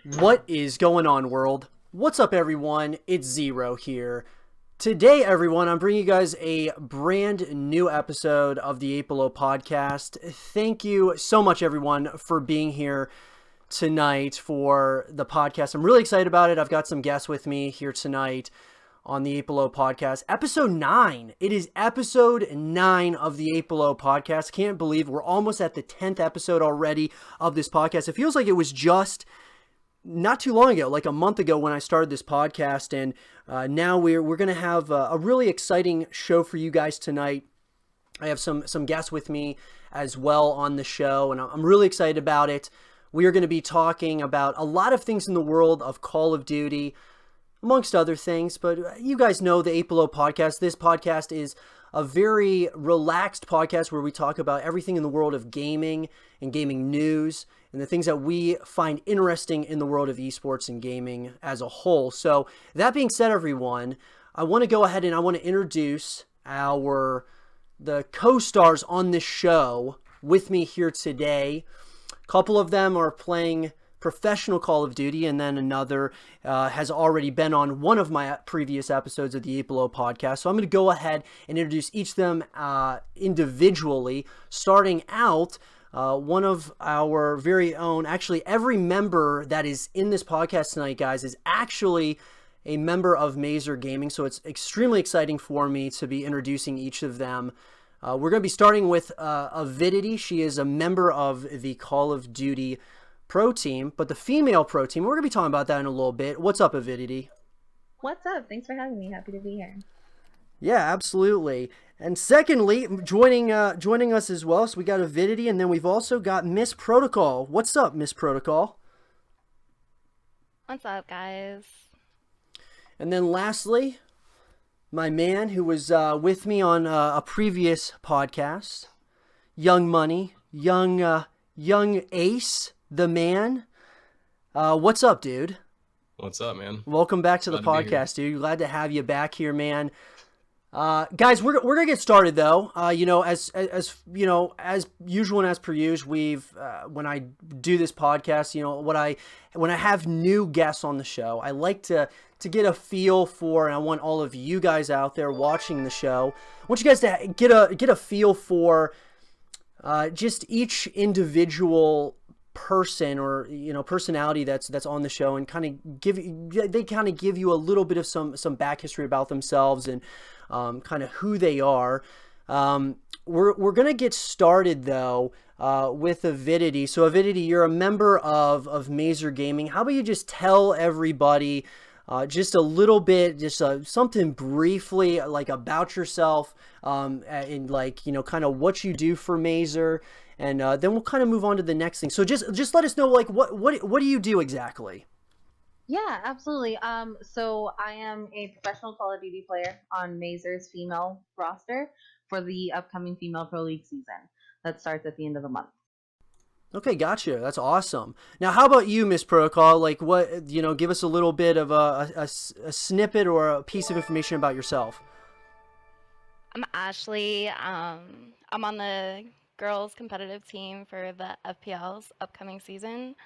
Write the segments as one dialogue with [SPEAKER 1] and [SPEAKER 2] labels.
[SPEAKER 1] What is going on, world? What's up, everyone? It's Zero here. Today, everyone, I'm bringing you guys a brand new episode of the 8 Below podcast. Thank you so much, everyone, for being here tonight for the podcast. I'm really excited about it. I've got some guests with me here tonight on the 8 Below podcast. Episode 9. It is episode 9 of the 8 Below podcast. Can't believe we're almost at the 10th episode already of this podcast. It feels like it was just not too long ago, like a month ago when I started this podcast, and now we're going to have a really exciting show for you guys tonight. I have some guests with me as well on the show, and I'm really excited about it. We are going to be talking about a lot of things in the world of Call of Duty, amongst other things, but you guys know the 8 Below podcast. This podcast is a very relaxed podcast where we talk about everything in the world of gaming and gaming news and the things that we find interesting in the world of esports and gaming as a whole. So that being said, everyone, I want to go ahead and I want to introduce the co-stars on this show with me here today. A couple of them are playing professional Call of Duty, and then another has already been on one of my previous episodes of the 8 Below podcast. So I'm going to go ahead and introduce each of them individually, starting out one of our very own. Actually, every member that is in this podcast tonight, guys, is actually a member of Mazer Gaming, so it's extremely exciting for me to be introducing each of them. We're going to be starting with Aviddity. She is a member of the Call of Duty Pro Team, but the female Pro Team, we're going to be talking about that in a little bit. What's up, Aviddity?
[SPEAKER 2] What's up? Thanks for having me. Happy to be here.
[SPEAKER 1] Yeah, absolutely. And secondly, joining us as well, so we got Aviddity, and then we've also got MsProtocol. What's up, MsProtocol?
[SPEAKER 3] What's up, guys? And
[SPEAKER 1] then lastly, my man who was with me on a previous podcast, Young Money, YungAce, the man. What's up, dude?
[SPEAKER 4] What's up, man?
[SPEAKER 1] Welcome back to the podcast, dude. Glad to have you back here, man. Guys, we're gonna get started though. As usual and as per usual, we've when I do this podcast, when I have new guests on the show, I like to get a feel for, and I want all of you guys out there watching the show, I want you guys to get a feel for just each individual person or personality that's on the show, and kind of give you a little bit of some back history about themselves and kind of who they are. We're gonna get started though with Aviddity. So Aviddity, you're a member of Mazer Gaming. How about you just tell everybody just a little bit, just something briefly like about yourself, and kind of what you do for Mazer, and then we'll kind of move on to the next thing. So just let us know, like, what do you do exactly?
[SPEAKER 2] Yeah, absolutely. So I am a professional Call of Duty player on Mazer's female roster for the upcoming Female Pro League season that starts at the end of the month.
[SPEAKER 1] Okay, gotcha. That's awesome. Now, how about you, MsProtocol? Like, what, give us a little bit of a snippet or a piece of information about yourself.
[SPEAKER 3] I'm Ashley. I'm on the girls competitive team for the FPL's upcoming season.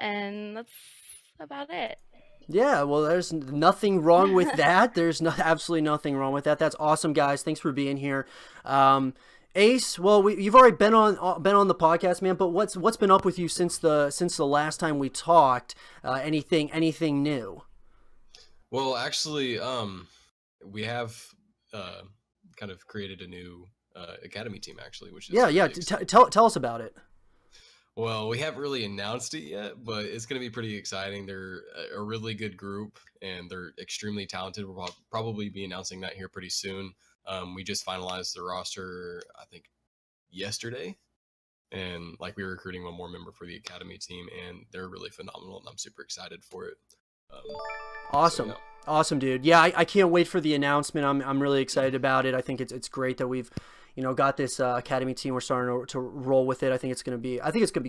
[SPEAKER 3] And that's about it. Yeah,
[SPEAKER 1] well, there's nothing wrong with that. There's absolutely nothing wrong with that. That's awesome, guys. Thanks for being here. Ace, well, you've already been on the podcast, man. But what's been up with you since the last time we talked? Anything new?
[SPEAKER 4] Well, actually, we have kind of created a new academy team, actually, which is
[SPEAKER 1] really tell us about it.
[SPEAKER 4] Well, we haven't really announced it yet, but it's going to be pretty exciting. They're a really good group, and they're extremely talented. We'll probably be announcing that here pretty soon. We just finalized the roster, I think, yesterday, and we're recruiting one more member for the academy team, and they're really phenomenal, and I'm super excited for it.
[SPEAKER 1] Awesome. So, yeah. Awesome, dude. Yeah, I can't wait for the announcement. I'm really excited about it. I think it's great that we've got this academy team. We're starting to roll with it. I think it's gonna be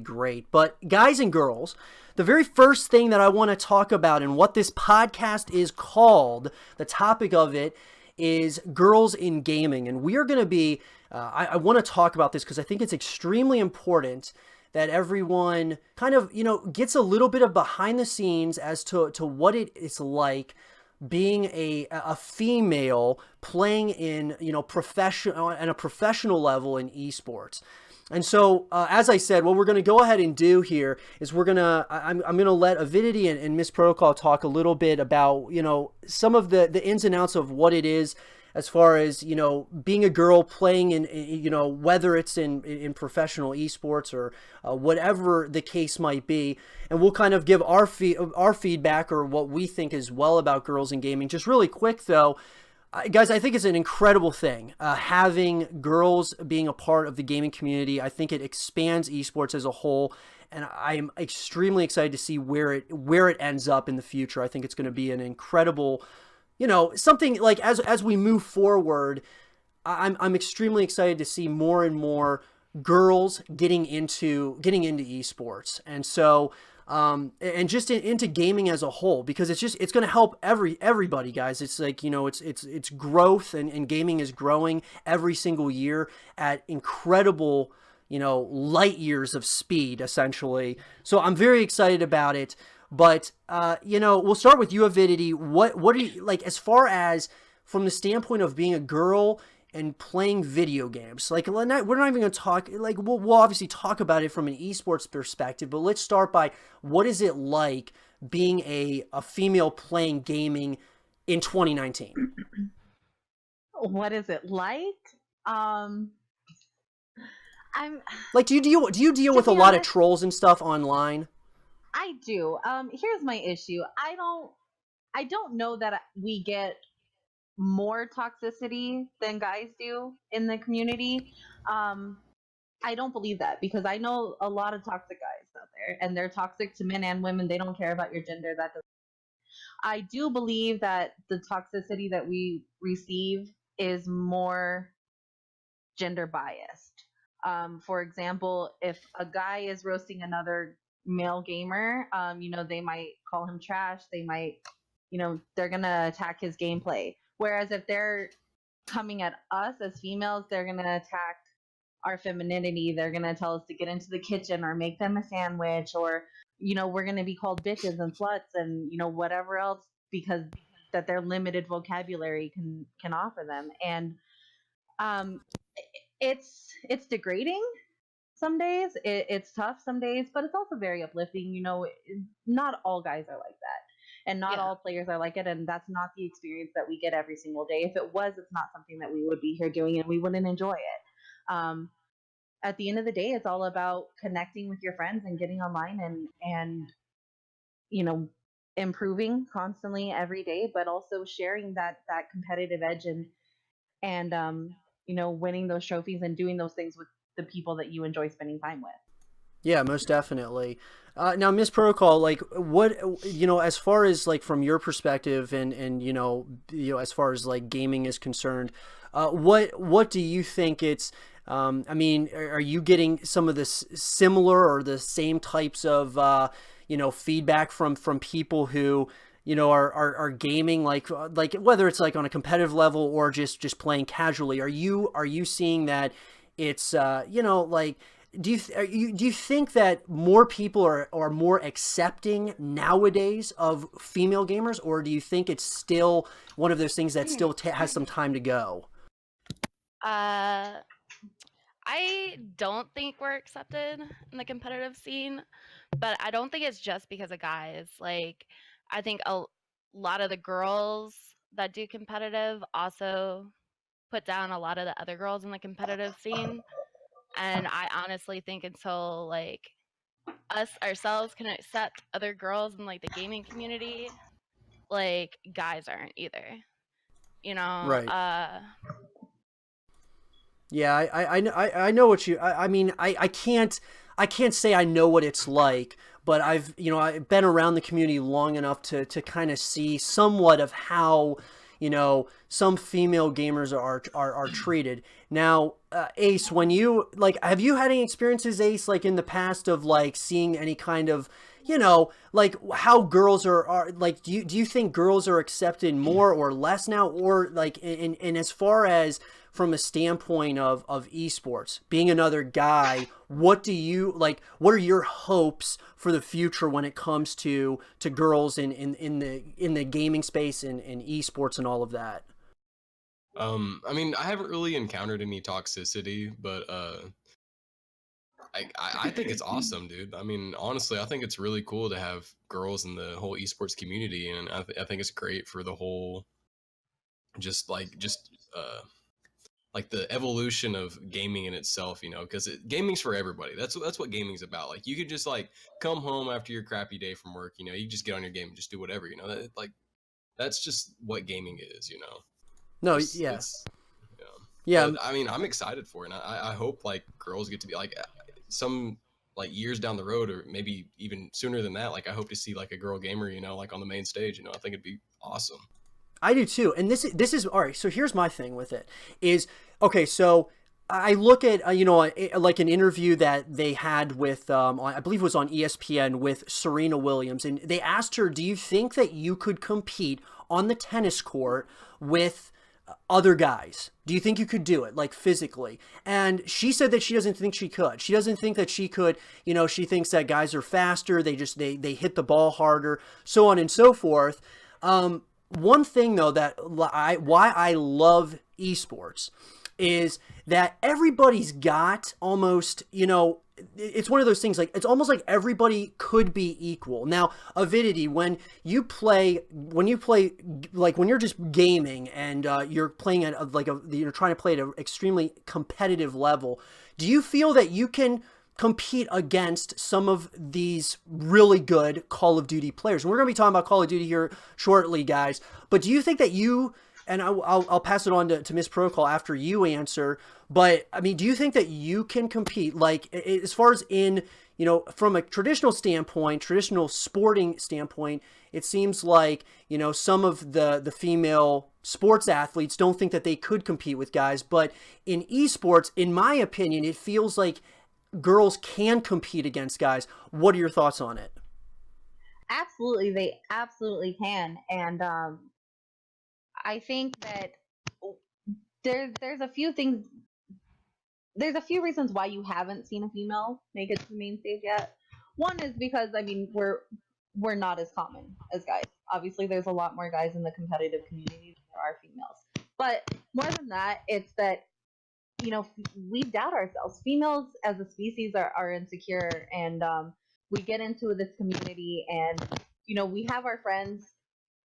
[SPEAKER 1] great. But guys and girls, the very first thing that I want to talk about and what this podcast is called, the topic of it, is girls in gaming. And we are going to be, I want to talk about this because I think it's extremely important that everyone kind of, gets a little bit of behind the scenes as to what it's like being a female playing in, professional at a professional level in esports. And so, as I said, what we're going to go ahead and do here is I'm going to let Aviddity and MsProtocol talk a little bit about, some of the ins and outs of what it is as far as, being a girl playing in, whether it's in professional esports or whatever the case might be. And we'll kind of give our feedback or what we think as well about girls in gaming. Just really quick, though. Guys, I think it's an incredible thing, having girls being a part of the gaming community. I think it expands esports as a whole, and I'm extremely excited to see where it ends up in the future. I think it's going to be an incredible, something like as we move forward. I'm extremely excited to see more and more girls getting into esports, and so. And just into gaming as a whole, because it's going to help everybody, guys. It's like, it's growth, and gaming is growing every single year at incredible, light years of speed, essentially. So I'm very excited about it. But, we'll start with you, Avidity. What are you, like, as far as from the standpoint of being a girl and playing video games? Like, we're not even going to talk, like, we'll obviously talk about it from an esports perspective, but let's start by, what is it like being a female playing gaming in 2019?
[SPEAKER 2] What is it like? I'm
[SPEAKER 1] like, do you deal with a lot of trolls and stuff online?
[SPEAKER 2] I do. Here's my issue. I don't know that we get more toxicity than guys do in the community. I don't believe that, because I know a lot of toxic guys out there, and they're toxic to men and women. They don't care about your gender. I do believe that the toxicity that we receive is more gender biased. For example, if a guy is roasting another male gamer, they might call him trash. They might, they're gonna attack his gameplay. Whereas if they're coming at us as females, they're going to attack our femininity. They're going to tell us to get into the kitchen or make them a sandwich, or, we're going to be called bitches and sluts and, whatever else, because that their limited vocabulary can offer them. And it's degrading some days. It's tough some days, but it's also very uplifting. Not all guys are like that. And not all players are like it, and that's not the experience that we get every single day. If it was, it's not something that we would be here doing, and we wouldn't enjoy it. At the end of the day, it's all about connecting with your friends and getting online and improving constantly every day, but also sharing that competitive edge and winning those trophies and doing those things with the people that you enjoy spending time with.
[SPEAKER 1] Yeah, most definitely. Now, MsProtocol, like, what, as far as, like, from your perspective and as far as, like, gaming is concerned, what do you think it's, I mean, are you getting some of this similar or the same types of, feedback from people who, are gaming, like whether it's like on a competitive level or just playing casually? Are you seeing that it's, like, do you think that more people are more accepting nowadays of female gamers, or do you think it's still one of those things that still has some time to go?
[SPEAKER 3] I don't think we're accepted in the competitive scene, but I don't think it's just because of guys. Like, I think a lot of the girls that do competitive also put down a lot of the other girls in the competitive scene. And I honestly think until, like, us ourselves can accept other girls in, like, the gaming community, like, guys aren't either.
[SPEAKER 1] Right. Yeah, I know what you. I mean, I can't say I know what it's like, but I've been around the community long enough to kind of see somewhat of how some female gamers are treated. Now, Ace, when you, like, have you had any experiences, Ace, like, in the past of, like, seeing any kind of, like, how girls are like, do you think girls are accepted more or less now? Or, like, in as far as from a standpoint of esports, being another guy, what do you like? What are your hopes for the future when it comes to girls in the gaming space and esports and all of that?
[SPEAKER 4] I mean, I haven't really encountered any toxicity, but I think it's awesome, dude. I mean, honestly, I think it's really cool to have girls in the whole esports community, and I think it's great for the whole just like the evolution of gaming in itself, you know, because gaming's for everybody. That's what gaming's about. Like you could just like come home after your crappy day from work, you know, you just get on your game and just do whatever, you know. Like that's just what gaming is, you know.
[SPEAKER 1] No,
[SPEAKER 4] Just,
[SPEAKER 1] yeah,
[SPEAKER 4] it's yeah.
[SPEAKER 1] yeah.
[SPEAKER 4] But I mean, I'm excited for it. And I hope like girls get to be like some like years down the road, or maybe even sooner than that. Like I hope to see like a girl gamer, you know, like on the main stage. You know, I think it'd be awesome.
[SPEAKER 1] I do too. And this is all right. So here's my thing with it is, okay, so I look at, like an interview that they had with, I believe it was on ESPN with Serena Williams. And they asked her, do you think that you could compete on the tennis court with other guys? Do you think you could do it, like physically? And she said that she doesn't think she could. She doesn't think that she could, she thinks that guys are faster. They hit the ball harder, so on and so forth. One thing though that why I love esports is that everybody's got almost, it's one of those things, like it's almost like everybody could be equal. Now, Aviddity, when you play like when you're just gaming and you're playing at you're trying to play at an extremely competitive level, do you feel that you can compete against some of these really good Call of Duty players? And we're going to be talking about Call of Duty here shortly, guys. But do you think that you, and I'll pass it on to MsProtocol after you answer, but I mean, do you think that you can compete, like as far as in, from a traditional standpoint, traditional sporting standpoint, it seems like, some of the female sports athletes don't think that they could compete with guys. But in esports, in my opinion, it feels like girls can compete against guys. What are your thoughts on it?
[SPEAKER 2] Absolutely, they absolutely can. And I think that there's a few things. There's a few reasons why you haven't seen a female make it to the main stage yet. One is because we're not as common as guys. Obviously, there's a lot more guys in the competitive community than there are females. But more than that, it's that we doubt ourselves. Females as a species are insecure, and we get into this community, and we have our friends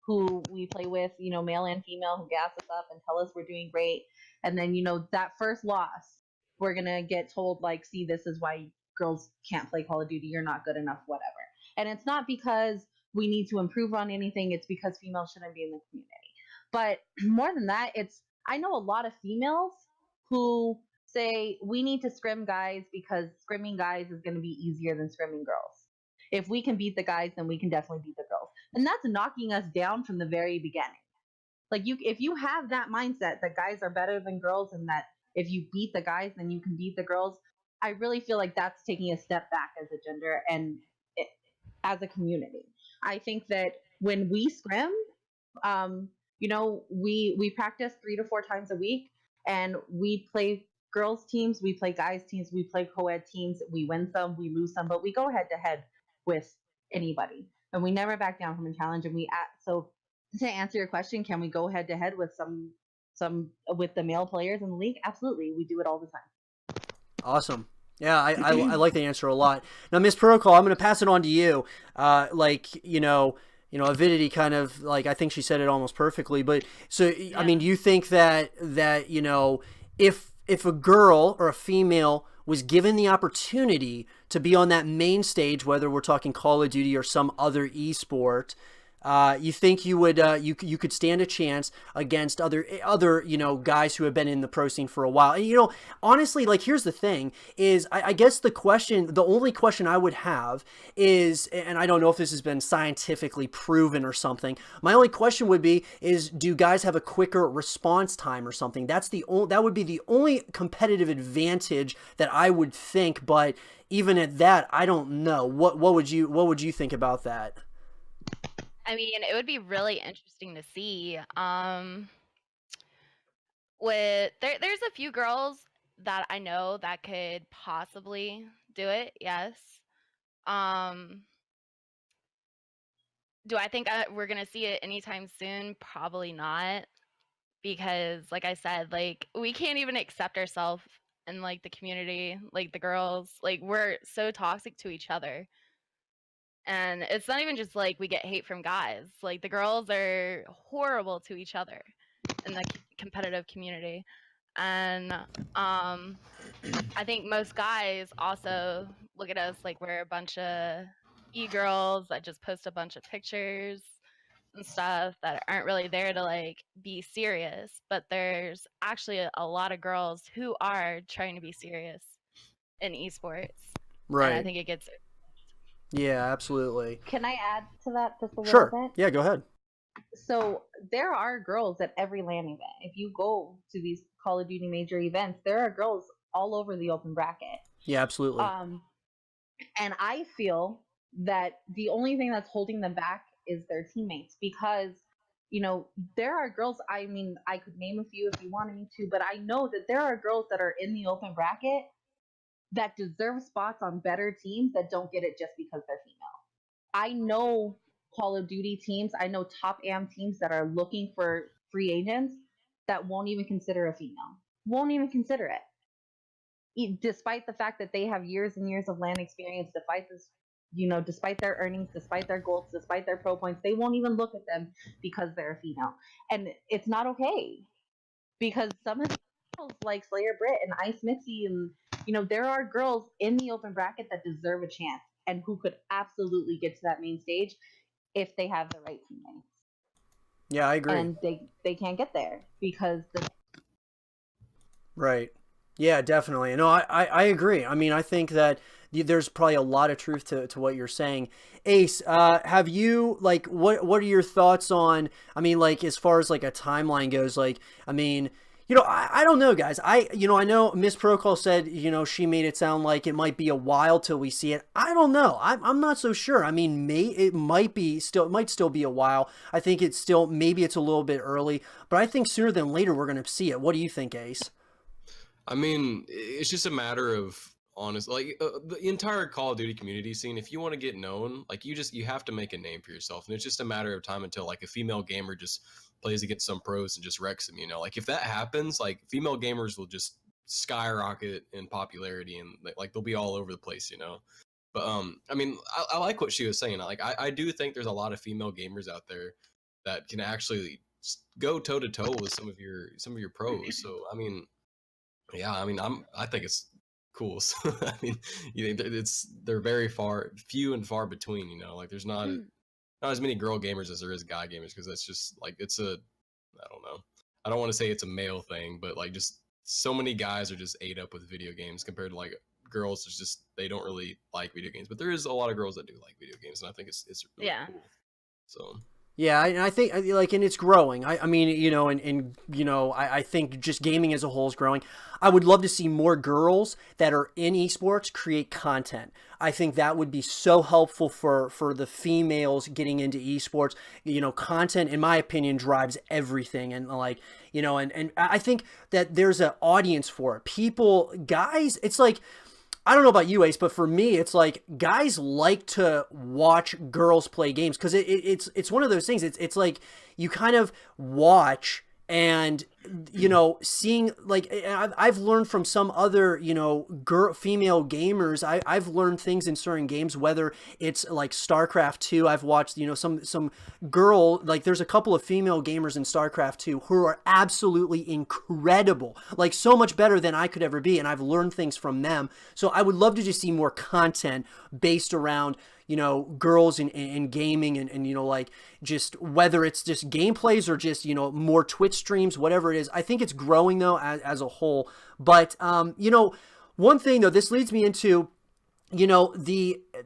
[SPEAKER 2] who we play with, male and female, who gas us up and tell us we're doing great. And then that first loss, we're gonna get told like, see, this is why girls can't play Call of Duty. You're not good enough, whatever. And it's not because we need to improve on anything. It's because females shouldn't be in the community. But more than that, I know a lot of females who say we need to scrim guys because scrimming guys is going to be easier than scrimming girls. If we can beat the guys, then we can definitely beat the girls. And that's knocking us down from the very beginning. Like if you have that mindset that guys are better than girls and that if you beat the guys, then you can beat the girls, I really feel like that's taking a step back as a gender and as a community. I think that when we scrim, we practice 3 to 4 times a week, and we play girls teams, we play guys teams, we play co-ed teams. We win some, we lose some, but we go head to head with anybody, and we never back down from a challenge. And so to answer your question, can we go head to head with some with the male players in the league? Absolutely, we do it all the time.
[SPEAKER 1] Awesome. Yeah, I like the answer a lot. Now, MsProtocol, I'm going to pass it on to you. Avidity kind of, like, I think she said it almost perfectly. But so, yeah. I mean, do you think that if a girl or a female was given the opportunity to be on that main stage, whether we're talking Call of Duty or some other esport, you think you would you could stand a chance against other guys who have been in the pro scene for a while? And honestly, like, here's the thing is, I guess the only question I would have is, and I don't know if this has been scientifically proven or something, my only question would be is, do guys have a quicker response time or something? That would be the only competitive advantage that I would think. But even at that, I don't know. What would you think about that?
[SPEAKER 3] I mean, it would be really interesting to see. there's a few girls that I know that could possibly do it. Yes. Um, do I think we're gonna see it anytime soon? Probably not, because like I said, like we can't even accept ourselves in like the community, like the girls, like we're so toxic to each other. And it's not even just like we get hate from guys. Like the girls are horrible to each other in the competitive community. And I think most guys also look at us like we're a bunch of e-girls that just post a bunch of pictures and stuff that aren't really there to like be serious. But there's actually a lot of girls who are trying to be serious in esports. And I
[SPEAKER 1] Right.
[SPEAKER 3] think it gets
[SPEAKER 1] Yeah, absolutely.
[SPEAKER 2] Can I add to that just a little
[SPEAKER 1] Sure.
[SPEAKER 2] bit?
[SPEAKER 1] Yeah, go ahead.
[SPEAKER 2] So there are girls at every LAN event. If you go to these Call of Duty major events, there are girls all over the open bracket.
[SPEAKER 1] Yeah, absolutely.
[SPEAKER 2] And I feel that the only thing that's holding them back is their teammates, because there are girls, I mean, I could name a few if you wanted me to, but I know that there are girls that are in the open bracket that deserve spots on better teams that don't get it just because they're female. I know Call of Duty teams, I know top AM teams that are looking for free agents that won't even consider a female. Won't even consider it. Despite the fact that they have years and years of LAN experience, despite their earnings, despite their goals, despite their pro points, they won't even look at them because they're a female. And it's not okay, because some of the girls like Slayer Britt and Ice Mitzi, and there are girls in the open bracket that deserve a chance and who could absolutely get to that main stage if they have the right teammates.
[SPEAKER 1] Yeah, I agree.
[SPEAKER 2] And they can't get there because
[SPEAKER 1] Right. Yeah, definitely. No, I agree. I mean, I think that there's probably a lot of truth to what you're saying. Ace, have you, like, what are your thoughts on, I mean, like, as far as like a timeline goes, like, I mean, I don't know, guys. I know MsProtocol said, she made it sound like it might be a while till we see it. I don't know. I'm not so sure. I mean, it might still be a while. I think maybe it's a little bit early, but I think sooner than later we're going to see it. What do you think, Ace?
[SPEAKER 4] I mean, it's just a matter of honest, like the entire Call of Duty community scene. If you want to get known, like you have to make a name for yourself, and it's just a matter of time until like a female gamer just plays against some pros and just wrecks them. Like if that happens, like female gamers will just skyrocket in popularity, and like they'll be all over the place. But I mean, I like what she was saying. Like I do think there's a lot of female gamers out there that can actually go toe to toe with some of your pros. So I mean. Yeah, I mean, I think it's cool. So, I mean, they're very few and far between. Like there's not as many girl gamers as there is guy gamers, because that's just like I don't know. I don't want to say it's a male thing, but like just so many guys are just ate up with video games compared to like girls. It's just they don't really like video games, but there is a lot of girls that do like video games, and I think it's really cool. So.
[SPEAKER 1] Yeah, and I think like, and it's growing. I mean, I think just gaming as a whole is growing. I would love to see more girls that are in esports create content. I think that would be so helpful for the females getting into esports. Content, in my opinion, drives everything, and like, and I think that there's an audience for it. Guys, it's like, I don't know about you, Ace, but for me, it's like guys like to watch girls play games because it's one of those things. It's like you kind of watch and seeing, like, I've learned from some other female gamers. I've learned things in certain games, whether it's like StarCraft 2. I've watched some girl, like there's a couple of female gamers in StarCraft 2 who are absolutely incredible, like so much better than I could ever be, and I've learned things from them. So I would love to just see more content based around girls in gaming, and like just whether it's just gameplays or just more Twitch streams, whatever it is. I think it's growing though as a whole. But one thing though, this leads me into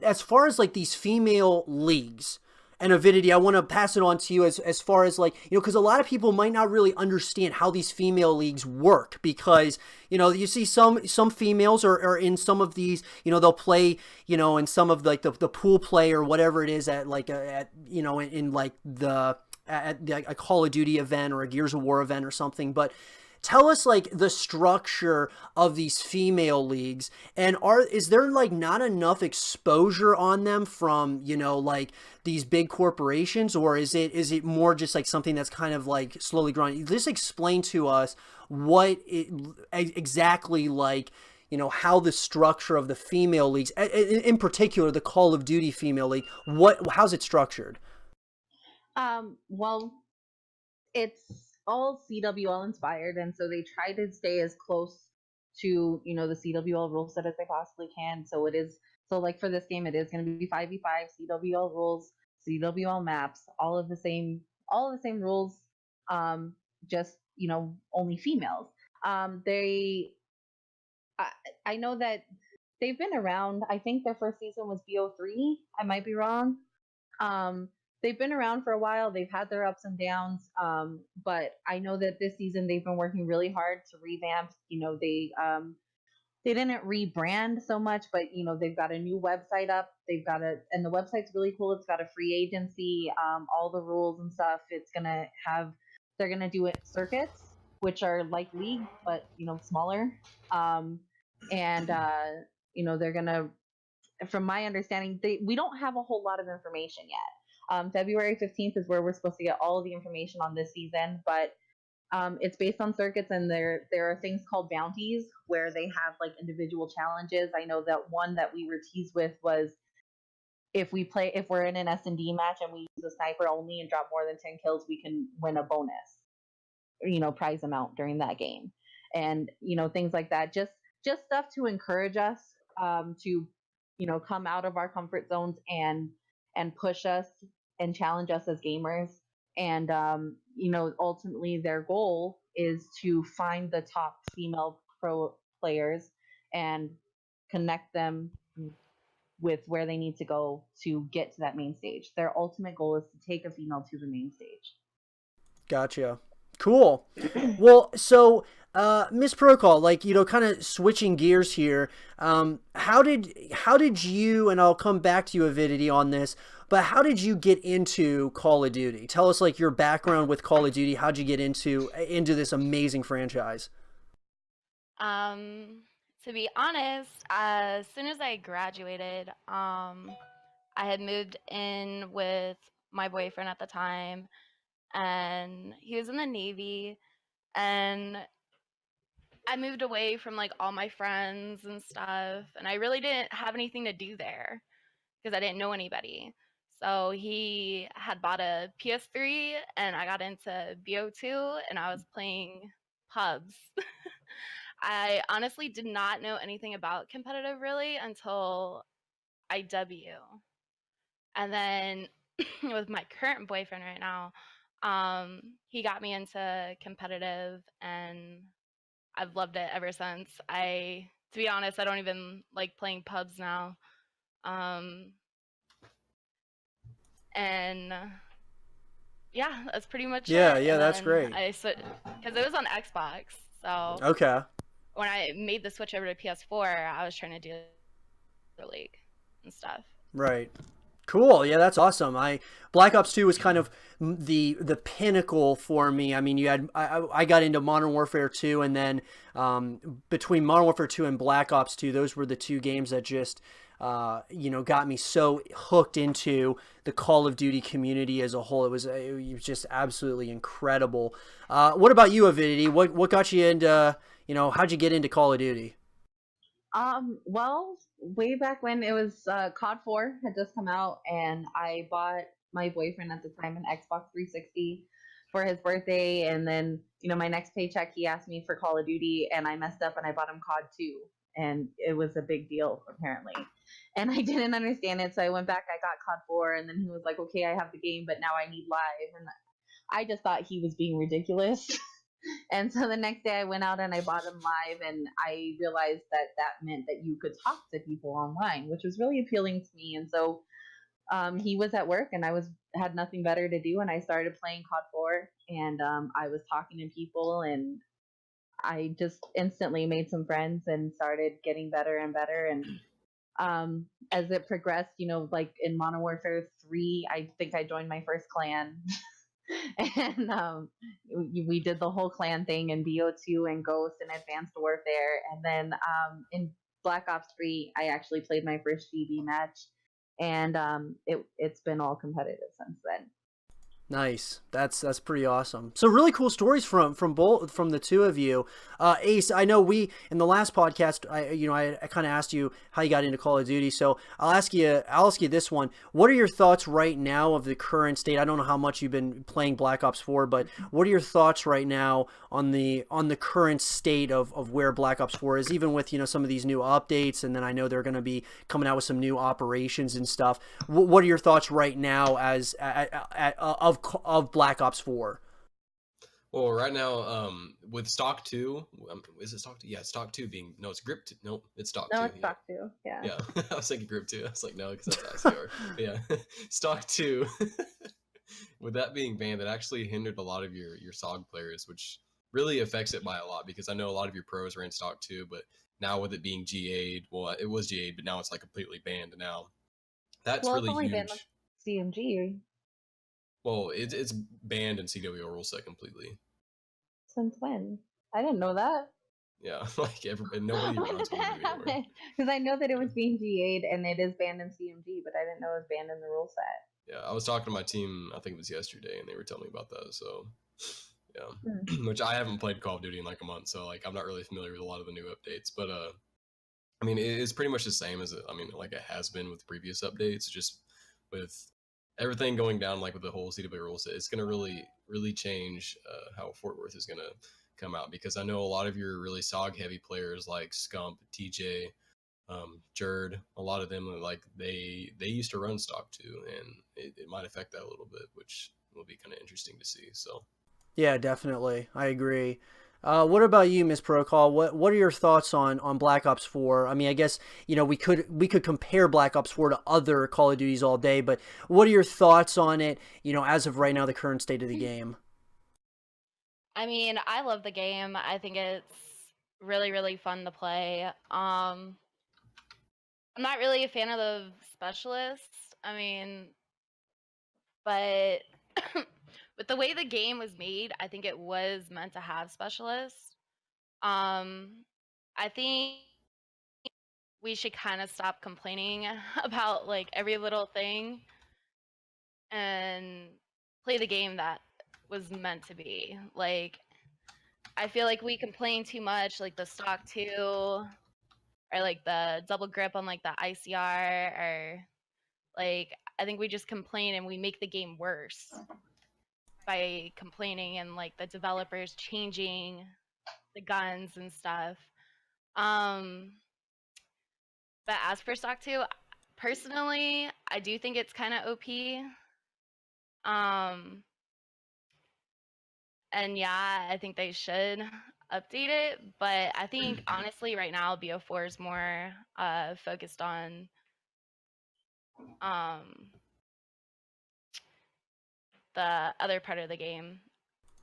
[SPEAKER 1] as far as like these female leagues. And Aviddity, I want to pass it on to you as far as like, because a lot of people might not really understand how these female leagues work, because, you see some females are in some of these, they'll play, in some of like the pool play or whatever it is at like, in like at a Call of Duty event or a Gears of War event or something. But tell us like the structure of these female leagues, and is there like not enough exposure on them from, you know, like these big corporations, or is it more just like something that's kind of like slowly growing? Just explain to us what it exactly like, you know, how the structure of the female leagues, in particular the Call of Duty female league, how's it structured?
[SPEAKER 2] Well, it's all CWL inspired, and so they try to stay as close to, you know, the CWL rule set as they possibly can. So it is, so like for this game, it is going to be 5v5 CWL rules, CWL maps, all of the same rules. Just, you know, only females. They I, I know that they've been around. I think their first season was BO3. I might be wrong. Um, they've been around for a while. They've had their ups and downs. But I know that this season they've been working really hard to revamp. You know, they didn't rebrand so much, but you know, they've got a new website up. And the website's really cool. It's got a free agency, all the rules and stuff. They're gonna do it circuits, which are like League, but you know, smaller. Um, and you know, they're gonna, from my understanding, we don't have a whole lot of information yet. February 15th is where we're supposed to get all of the information on this season, but it's based on circuits, and there are things called bounties where they have like individual challenges. I know that one that we were teased with was if we're in an S&D match and we use a sniper only and drop more than 10 kills, we can win a bonus, you know, prize amount during that game, and you know, things like that. Just stuff to encourage us to, you know, come out of our comfort zones and push us and challenge us as gamers. And you know, ultimately their goal is to find the top female pro players and connect them with where they need to go to get to that main stage. Their ultimate goal is to take a female to the main stage.
[SPEAKER 1] Gotcha. Cool. Well, so MsProtocol, like, you know, kind of switching gears here. How did you, and I'll come back to you, Aviddity, on this, but how did you get into Call of Duty? Tell us like your background with Call of Duty. How'd you get into this amazing franchise?
[SPEAKER 3] To be honest, as soon as I graduated, I had moved in with my boyfriend at the time, and he was in the Navy, and I moved away from like all my friends and stuff, and I really didn't have anything to do there because I didn't know anybody. So he had bought a PS3, and I got into BO2, and I was playing pubs. I honestly did not know anything about competitive really until IW. And then with my current boyfriend right now, he got me into competitive, and I've loved it ever since. To be honest, I don't even like playing pubs now. And yeah, that's pretty much
[SPEAKER 1] Yeah,
[SPEAKER 3] it.
[SPEAKER 1] yeah,
[SPEAKER 3] And
[SPEAKER 1] that's
[SPEAKER 3] then
[SPEAKER 1] great.
[SPEAKER 3] I switched because it was on Xbox. So
[SPEAKER 1] Okay.
[SPEAKER 3] when I made the switch over to PS4, I was trying to do the league and stuff.
[SPEAKER 1] Right. Cool. Yeah, that's awesome. Black Ops 2 was kind of the pinnacle for me. I mean, I got into Modern Warfare 2, and then between Modern Warfare 2 and Black Ops 2, those were the two games that just you know, got me so hooked into the Call of Duty community as a whole. It was just absolutely incredible. What about you, Avidity? What got you into, you know, how'd you get into Call of Duty?
[SPEAKER 2] Well, way back when it was COD 4 had just come out, and I bought my boyfriend at the time an Xbox 360 for his birthday, and then, you know, my next paycheck he asked me for Call of Duty, and I messed up and I bought him COD 2, and it was a big deal apparently. And I didn't understand it, so I went back, I got COD 4, and then he was like, "Okay, I have the game, but now I need live." And I just thought he was being ridiculous. And so the next day I went out and I bought him live, and I realized that that meant that you could talk to people online, which was really appealing to me. And so he was at work and had nothing better to do, and I started playing COD 4, and I was talking to people, and I just instantly made some friends and started getting better and better. And as it progressed, you know, like in Modern Warfare 3, I think I joined my first clan. and we did the whole clan thing in BO2 and Ghost and Advanced Warfare, and then in Black Ops 3, I actually played my first GB match, and it's been all competitive since then.
[SPEAKER 1] Nice. That's pretty awesome. So really cool stories from the two of you. Ace, I know we in the last podcast, I kind of asked you how you got into Call of Duty. So I'll ask you this one. What are your thoughts right now of the current state? I don't know how much you've been playing Black Ops 4, but what are your thoughts right now on the current state of where Black Ops 4 is, even with some of these new updates, and then I know they're going to be coming out with some new operations and stuff. What are your thoughts right now as of Black Ops 4?
[SPEAKER 4] Well, right now, with Stock 2, is it Stock 2? Yeah, Stock 2 being, no, it's Grip 2. Nope, it's Stock 2.
[SPEAKER 2] No, it's Stock 2, yeah.
[SPEAKER 4] Yeah, I was thinking Grip 2. I was like, no, because that's ICR. Yeah, Stock 2. With that being banned, it actually hindered a lot of your SOG players, which really affects it by a lot, because I know a lot of your pros ran Stock 2, but now with it being GA'd, well, it was GA'd, but now it's like completely banned now. That's really
[SPEAKER 2] only
[SPEAKER 4] huge.
[SPEAKER 2] banned with CMG.
[SPEAKER 4] Well, it's banned in CWO rule set completely.
[SPEAKER 2] Since when? I didn't know that.
[SPEAKER 4] Yeah, like nobody runs Call of Duty anymore.
[SPEAKER 2] Because I know that it was being GA'd and it is banned in CMG, but I didn't know it was banned in the rule set.
[SPEAKER 4] Yeah, I was talking to my team, I think it was yesterday, and they were telling me about that. So, yeah, which I haven't played Call of Duty in like a month, so like I'm not really familiar with a lot of the new updates. But I mean, it's pretty much the same as like it has been with previous updates, just with everything going down, like with the whole CW rule set. It's gonna really change how Fort Worth is gonna come out, because I know a lot of your really SOG heavy players like Scump, TJ, Jerd, a lot of them, like they used to run Stock 2, and it might affect that a little bit, which will be kind of interesting to see. So
[SPEAKER 1] yeah, definitely, I agree. What about you, MsProtocol? What are your thoughts on Black Ops 4? I mean, I guess we could compare Black Ops 4 to other Call of Duties all day, but what are your thoughts on it? As of right now, the current state of the game.
[SPEAKER 3] I mean, I love the game. I think it's really, really fun to play. I'm not really a fan of the specialists. I mean, but with the way the game was made, I think it was meant to have specialists. I think we should kind of stop complaining about like every little thing and play the game that was meant to be. Like, I feel like we complain too much, like the Stock 2 or like the double grip on like the ICR, or like I think we just complain and we make the game worse by complaining, and like the developers changing the guns and stuff. But as for Stock 2, personally, I do think it's kind of OP. And yeah, I think they should update it, but I think honestly right now BO4 is more focused on the other part of the game.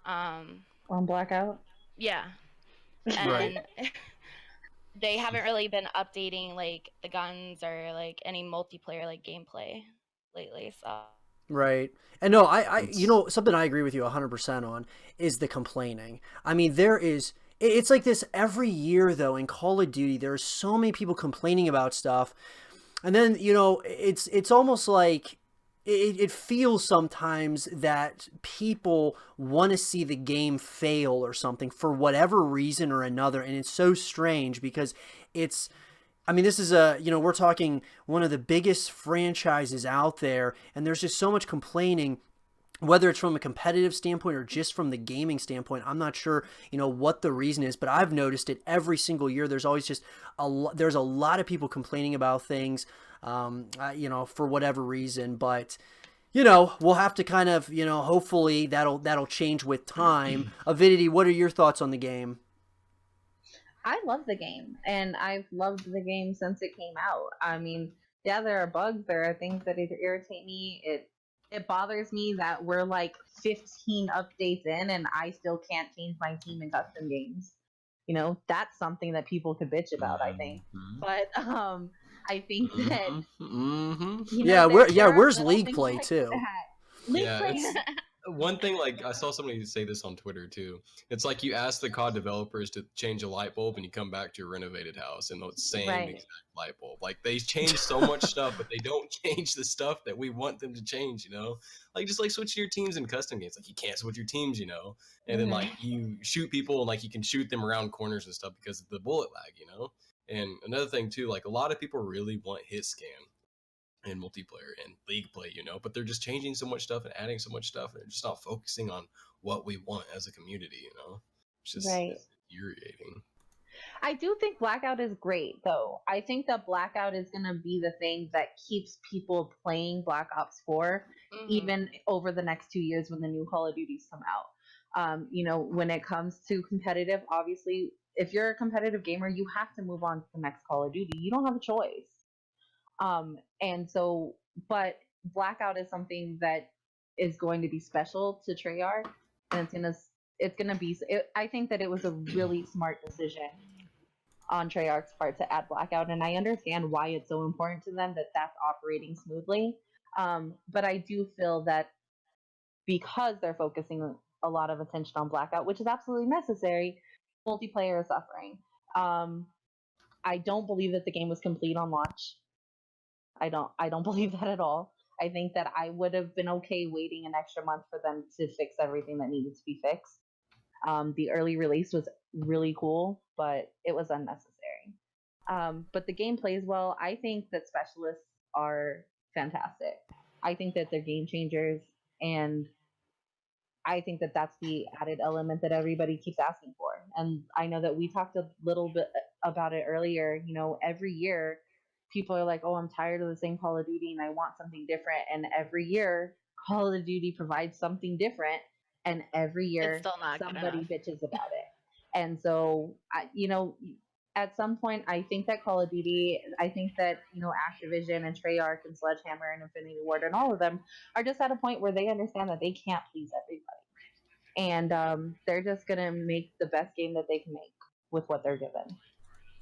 [SPEAKER 2] On Blackout?
[SPEAKER 3] Yeah. And they haven't really been updating like the guns or like any multiplayer like gameplay lately, so
[SPEAKER 1] Right. And no, I something I agree with you 100% on is the complaining. I mean, it's like this every year though in Call of Duty. There are so many people complaining about stuff, and then it's almost like it feels sometimes that people want to see the game fail or something for whatever reason or another, and it's so strange because I mean, this is we're talking one of the biggest franchises out there, and there's just so much complaining, whether it's from a competitive standpoint or just from the gaming standpoint. I'm not sure, what the reason is, but I've noticed it every single year. There's always just there's a lot of people complaining about things, for whatever reason, but we'll have to kind of, hopefully that'll change with time. Aviddity, what are your thoughts on the game?
[SPEAKER 2] I love the game, and I've loved the game since it came out. I mean, yeah, there are bugs, there are things that irritate me. It bothers me that we're like 15 updates in, and I still can't change my team in custom games. That's something that people could bitch about, I think. But I think that
[SPEAKER 1] where's league play too?
[SPEAKER 2] League play.
[SPEAKER 4] one thing, like I saw somebody say this on Twitter too. It's like you ask the COD developers to change a light bulb, and you come back to your renovated house and the same
[SPEAKER 2] Right.
[SPEAKER 4] exact light bulb. Like they change so much stuff, but they don't change the stuff that we want them to change. Like just like switching your teams in custom games. Like you can't switch your teams, and then like you shoot people and like you can shoot them around corners and stuff because of the bullet lag. And another thing too, like a lot of people really want hit scan and multiplayer and league play, but they're just changing so much stuff and adding so much stuff, and they're just not focusing on what we want as a community. It's just
[SPEAKER 2] Right.
[SPEAKER 4] infuriating.
[SPEAKER 2] I do think Blackout is great, though. I think that Blackout is going to be the thing that keeps people playing Black Ops 4 even over the next 2 years when the new Call of Duties come out. When it comes to competitive, obviously, if you're a competitive gamer, you have to move on to the next Call of Duty. You don't have a choice. But Blackout is something that is going to be special to Treyarch, and I think that it was a really smart decision on Treyarch's part to add Blackout, and I understand why it's so important to them that that's operating smoothly. But I do feel that because they're focusing a lot of attention on Blackout, which is absolutely necessary, multiplayer is suffering. I don't believe that the game was complete on launch. I don't believe that at all. I think that I would have been okay waiting an extra month for them to fix everything that needed to be fixed. The early release was really cool, but it was unnecessary. But the game plays well. I think that specialists are fantastic. I think that they're game changers, and I think that that's the added element that everybody keeps asking for. And I know that we talked a little bit about it earlier. Every year people are like, oh, I'm tired of the same Call of Duty and I want something different. And every year Call of Duty provides something different. And every year somebody bitches about it. And so, at some point, I think that Call of Duty, I think that, Activision and Treyarch and Sledgehammer and Infinity Ward and all of them are just at a point where they understand that they can't please everybody. And they're just going to make the best game that they can make with what they're given.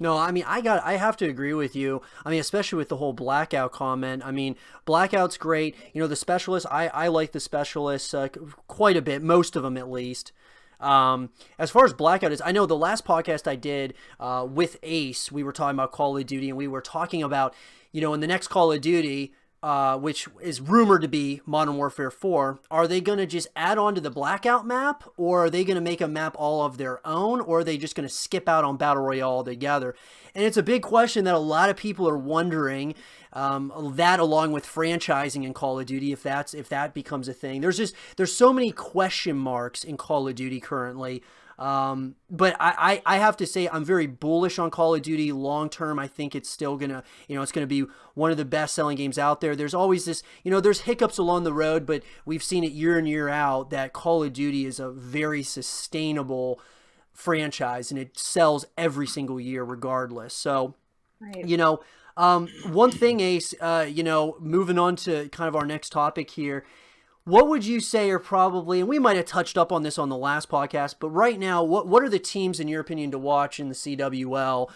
[SPEAKER 1] No, I mean, I have to agree with you. I mean, especially with the whole Blackout comment. I mean, Blackout's great. The specialists, I like the specialists quite a bit, most of them at least. As far as Blackout is, I know the last podcast I did with Ace, we were talking about Call of Duty, and we were talking about, in the next Call of Duty, which is rumored to be Modern Warfare 4, are they going to just add on to the Blackout map, or are they going to make a map all of their own, or are they just going to skip out on Battle Royale altogether? And it's a big question that a lot of people are wondering, that along with franchising in Call of Duty, if that becomes a thing. There's so many question marks in Call of Duty currently. But I have to say I'm very bullish on Call of Duty long term. I think it's still gonna, it's gonna be one of the best selling games out there. There's always this, there's hiccups along the road, but we've seen it year in, year out that Call of Duty is a very sustainable franchise and it sells every single year regardless. So,
[SPEAKER 2] right.
[SPEAKER 1] One thing, Ace, moving on to kind of our next topic here, what would you say are probably, and we might have touched up on this on the last podcast, but right now, what are the teams, in your opinion, to watch in the CWL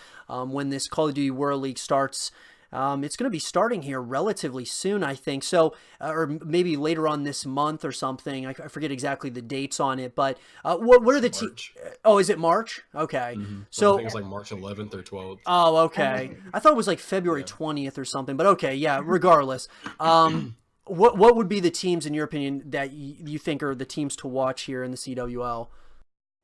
[SPEAKER 1] when this Call of Duty World League starts? It's going to be starting here relatively soon, I think. So, or maybe later on this month or something. I forget exactly the dates on it, but what are the teams? Oh, is it March? Okay.
[SPEAKER 4] Mm-hmm.
[SPEAKER 1] So
[SPEAKER 4] I think it's like March 11th or 12th.
[SPEAKER 1] Oh, okay. I thought it was like February 20th or something, but okay. Yeah, regardless. What would be the teams, in your opinion, that you think are the teams to watch here in the CWL?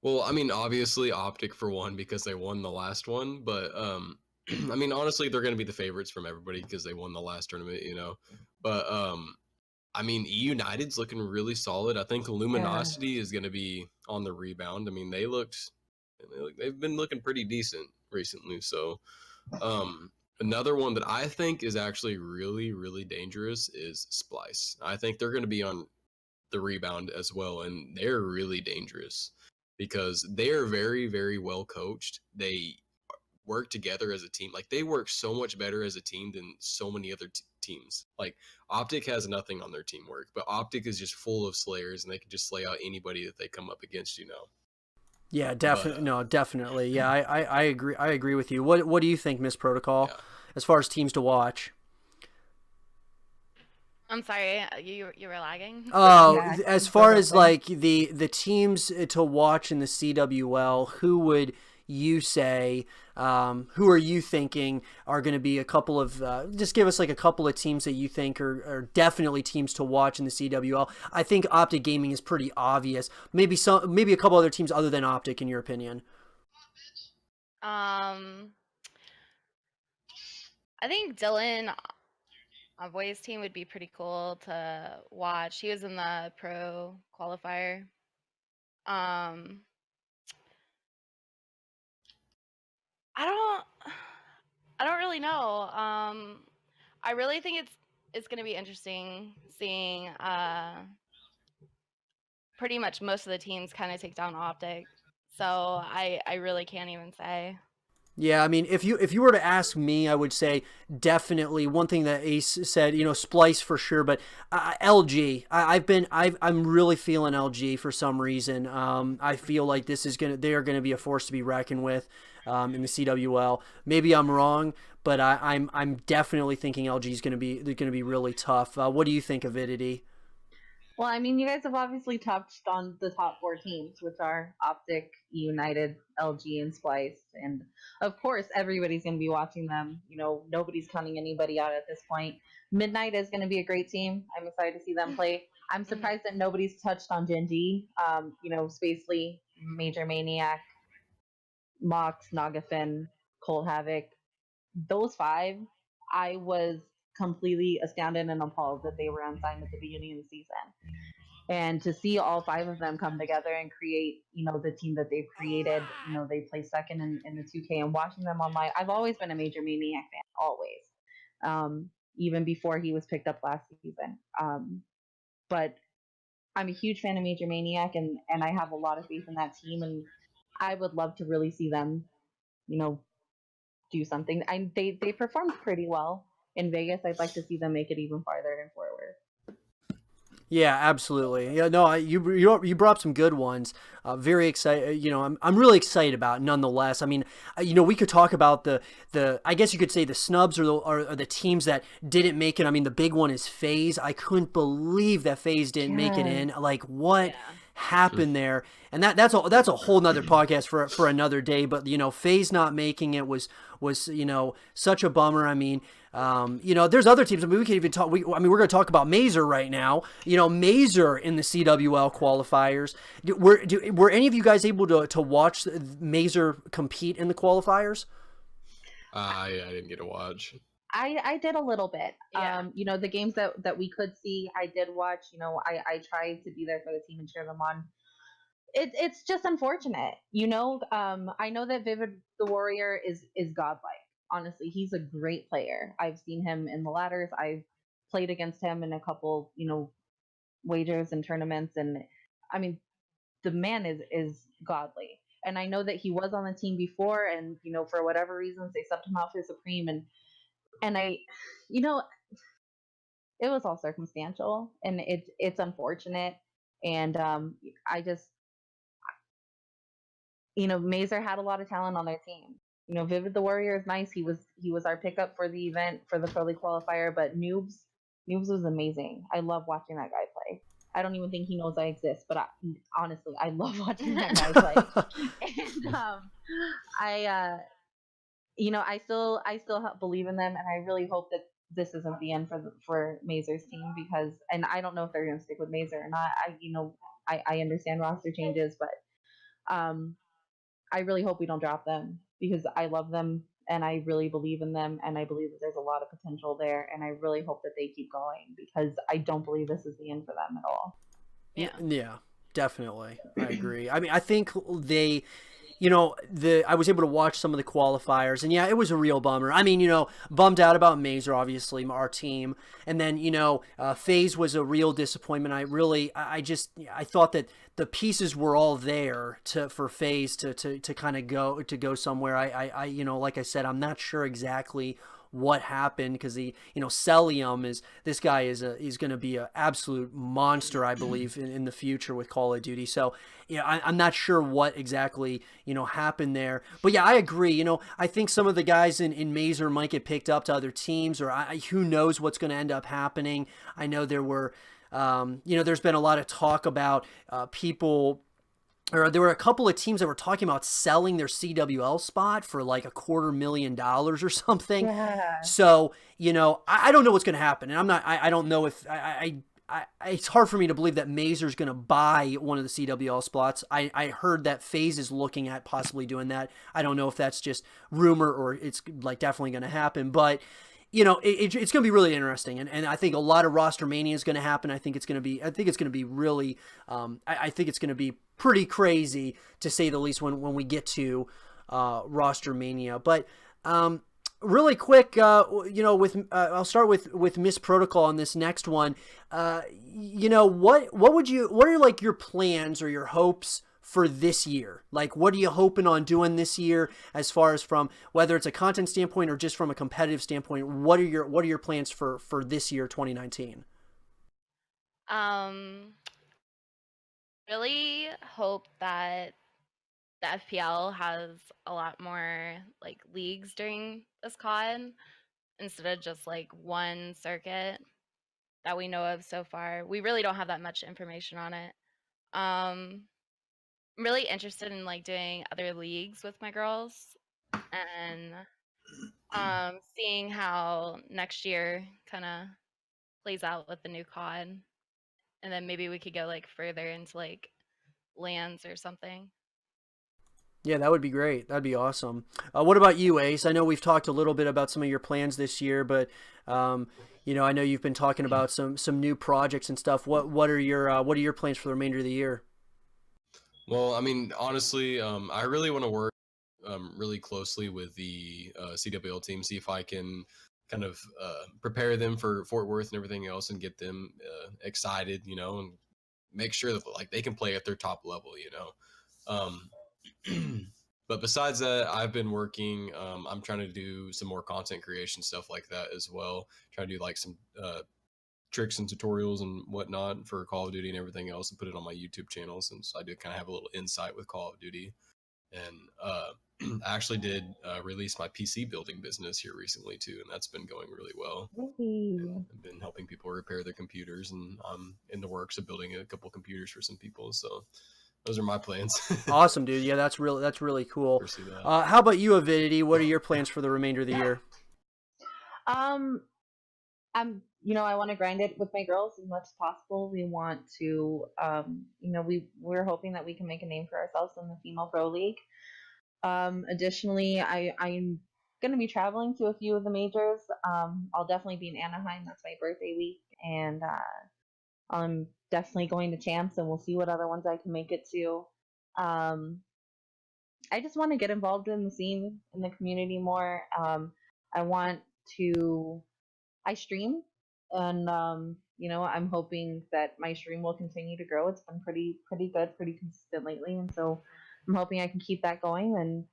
[SPEAKER 4] Well, I mean, obviously Optic for one, because they won the last one, but I mean, honestly, they're going to be the favorites from everybody because they won the last tournament, But I mean, E United's looking really solid. I think Luminosity is going to be on the rebound. I mean, they've been looking pretty decent recently. So, another one that I think is actually really, really dangerous is Splice. I think they're going to be on the rebound as well, and they're really dangerous because they're very, very well coached. They work together as a team. Like, they work so much better as a team than so many other teams. Like, Optic has nothing on their teamwork, but Optic is just full of slayers, and they can just slay out anybody that they come up against,
[SPEAKER 1] Yeah, definitely. No, definitely. Yeah, I agree. I agree with you. What do you think, MsProtocol, as far as teams to watch?
[SPEAKER 3] I'm sorry, you were lagging.
[SPEAKER 1] Oh,
[SPEAKER 2] Yeah,
[SPEAKER 1] as
[SPEAKER 2] he
[SPEAKER 1] far
[SPEAKER 2] broke up
[SPEAKER 1] as
[SPEAKER 2] there.
[SPEAKER 1] like the teams to watch in the CWL, who would you say? Who are you thinking are going to be a couple of? Just give us like a couple of teams that you think are definitely teams to watch in the CWL. I think Optic Gaming is pretty obvious. Maybe maybe a couple other teams other than Optic, in your opinion.
[SPEAKER 3] I think Dylan Boy's team would be pretty cool to watch. He was in the pro qualifier. Um, I don't, I don't really know. I really think it's going to be interesting seeing pretty much most of the teams kind of take down Optic. So I really can't even say.
[SPEAKER 1] Yeah, I mean, if you were to ask me, I would say definitely one thing that Ace said, Splice for sure, but LG, I'm really feeling LG for some reason. I feel like they are gonna be a force to be reckoned with, in the CWL. Maybe I'm wrong, but I'm definitely thinking LG is gonna be really tough. What do you think, Avidity?
[SPEAKER 2] Well, I mean, you guys have obviously touched on the top four teams, which are Optic, United, LG, and Spliced. And of course, everybody's going to be watching them. Nobody's counting anybody out at this point. Midnight is going to be a great team. I'm excited to see them play. I'm surprised that nobody's touched on Genji. Spacely, Major Maniac, Mox, Nagafin, Cold Havoc. Those five, I was completely astounded and appalled that they were unsigned at the beginning of the season, and to see all five of them come together and create the team that they've created. They play second in the 2K, and watching them online, I've always been a Major Maniac fan, always, even before he was picked up last season. But I'm a huge fan of Major Maniac, and I have a lot of faith in that team, and I would love to really see them you know do something. They performed pretty well in Vegas. I'd like to see them make it even farther and forward.
[SPEAKER 1] Yeah, absolutely. Yeah, no, you brought up some good ones. Very excited. I'm really excited about it nonetheless. I mean, we could talk about the I guess you could say the snubs or the teams that didn't make it. I mean, the big one is FaZe. I couldn't believe that FaZe didn't make it in. Like, what happened there? And that's a whole nother podcast for another day. But FaZe not making it was such a bummer. I mean, there's other teams. I mean, we can even talk. We're going to talk about Mazer right now. Mazer in the CWL qualifiers. Were any of you guys able to watch Mazer compete in the qualifiers?
[SPEAKER 4] I didn't get to watch.
[SPEAKER 2] I did a little bit.
[SPEAKER 3] Yeah.
[SPEAKER 2] The games that we could see, I did watch. I tried to be there for the team and cheer them on. It's just unfortunate. I know that Vivid the Warrior is godlike. Honestly, he's a great player. I've seen him in the ladders. I've played against him in a couple, wagers and tournaments, and I mean, the man is godly. And I know that he was on the team before, and for whatever reasons they subbed him out for Supreme, and you know, it was all circumstantial, and it's unfortunate. And I just, Mazer had a lot of talent on their team. Vivid the Warrior is nice. He was our pickup for the event for the Pro League qualifier, but Noobs was amazing. I love watching that guy play. I don't even think he knows I exist, but honestly, I love watching that guy play. And I still believe in them, and I really hope that this isn't the end for Mazer's team, because, and I don't know if they're going to stick with Mazer or not. I understand roster changes, but I really hope we don't drop them, because I love them and I really believe in them, and I believe that there's a lot of potential there, and I really hope that they keep going, because I don't believe this is the end for them at all.
[SPEAKER 1] Yeah, definitely. I agree. I mean, I think they, I was able to watch some of the qualifiers, and yeah, it was a real bummer. I mean, bummed out about Mazer, obviously, our team, and then FaZe was a real disappointment. I thought that the pieces were all there for FaZe to kind of go somewhere. Like I said, I'm not sure exactly what happened, because Celium is going to be an absolute monster, I believe, in the future with Call of Duty. So I'm not sure what exactly happened there, but yeah, I agree. I think some of the guys in Mazer might get picked up to other teams, or who knows what's going to end up happening. I know there were there's been a lot of talk about people, or there were a couple of teams that were talking about selling their CWL spot for like $250,000 or something.
[SPEAKER 2] Yeah.
[SPEAKER 1] So, I don't know what's going to happen. And I don't know if it's hard for me to believe that Mazer's going to buy one of the CWL spots. I heard that FaZe is looking at possibly doing that. I don't know if that's just rumor or it's like definitely going to happen, but it's going to be really interesting, and I think a lot of roster mania is going to happen. I think it's going to be really, I think it's going to be pretty crazy, to say the least, when we get to roster mania. But really quick, I'll start with MsProtocol on this next one. What are like your plans or your hopes for this year? Like, what are you hoping on doing this year, as far as from whether it's a content standpoint or just from a competitive standpoint? What are your plans for this year, 2019?
[SPEAKER 3] Really hope that the FPL has a lot more like leagues during this con, instead of just like one circuit that we know of so far. We really don't have that much information on it. I'm really interested in like doing other leagues with my girls, and seeing how next year kind of plays out with the new COD, and then maybe we could go like further into like lands or something.
[SPEAKER 1] Yeah, that would be great. That'd be awesome. What about you, Ace? I know we've talked a little bit about some of your plans this year, but I know you've been talking about some new projects and stuff. What are your plans for the remainder of the year?
[SPEAKER 4] Well, I mean, honestly, I really want to work really closely with the CWL team, see if I can kind of prepare them for Fort Worth and everything else, and get them excited, and make sure that like they can play at their top level, But besides that, I've been working. I'm trying to do some more content creation stuff like that as well. Trying to do like some tricks and tutorials and whatnot for Call of Duty and everything else, and put it on my YouTube channel, since I do kind of have a little insight with Call of Duty. And I actually did release my PC building business here recently too, and that's been going really well. And I've been helping people repair their computers, and I'm in the works of building a couple computers for some people. So those are my plans.
[SPEAKER 1] Awesome, dude. Yeah, that's really cool. How about you, Aviddity? What are your plans for the remainder of the year?
[SPEAKER 2] I want to grind it with my girls as much as possible. We want to, we're hoping that we can make a name for ourselves in the female pro league. Additionally, I'm going to be traveling to a few of the majors. I'll definitely be in Anaheim. That's my birthday week, and I'm definitely going to champs, and we'll see what other ones I can make it to. I just want to get involved in the scene, in the community more. I stream, and I'm hoping that my stream will continue to grow. It's been pretty good, pretty consistent lately, and so I'm hoping I can keep that going. And